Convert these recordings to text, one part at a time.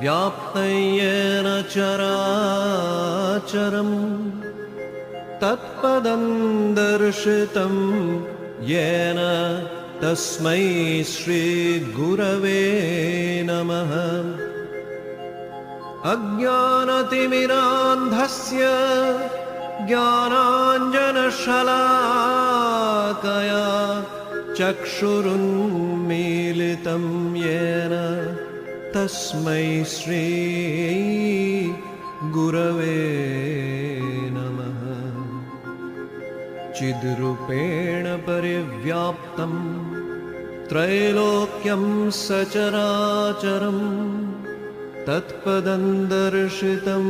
व्याप्तं येन चराचरम् तत्पदं दर्शितं येन तस्मै श्रीगुरवे नमः। अज्ञानतिमिरान्धस्य ज्ञानाञ्जनशलाकया चक्षुरुन्मीलितं येन तस्मै श्रीगुरवे नमः। चिद्रूपेण परिव्याप्तं त्रैलोक्यं सचराचरम् तत्पदं दर्शितं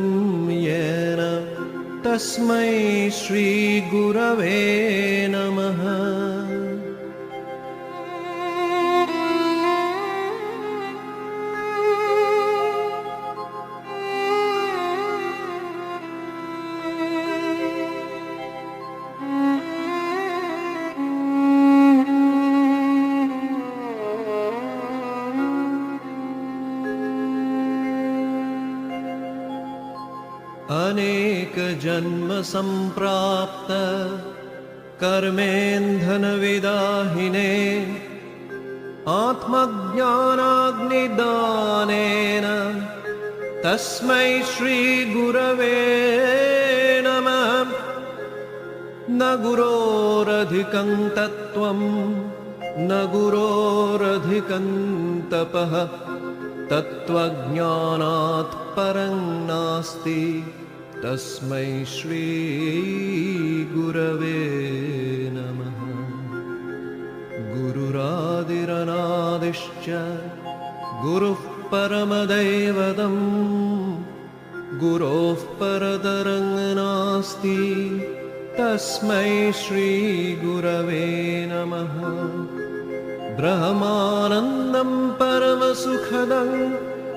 येन तस्मै श्रीगुरवे नमः। अनेक जन्म संप्राप्त कर्मेन्धनविदाहिने आत्मज्ञानाग्निदानेन तस्मै श्रीगुरवे नमः। न गुरोरधिकं तत्त्वं न गुरोरधिकं तपः तत्त्वज्ञानात् परं नास्ति तस्मै श्रीगुरवे नमः। गुरुरादिरनादिश्च गुरुः परमदैवतं गुरोः परतरं नास्ति तस्मै श्रीगुरवे नमः। ब्रह्मानन्दं परमसुखदं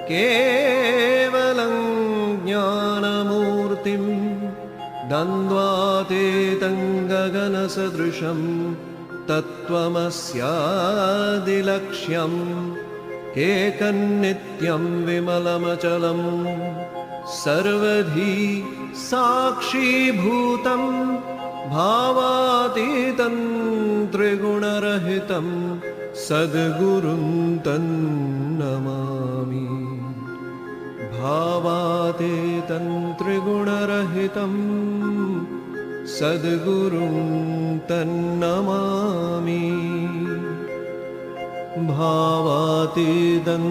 केवलं ज्ञानमूर्तिं द्वन्द्वातीतं गगनसदृशं तत्त्वमस्यादिलक्ष्यम् एकन्नित्यं विमलमचलं सर्वधी साक्षीभूतं भावातीतं त्रिगुणरहितं सद्गुरुं तन्नमामि। भावातीतं त्रिगुणरहितं सद्गुरुं तन्नमामि। भावातीतं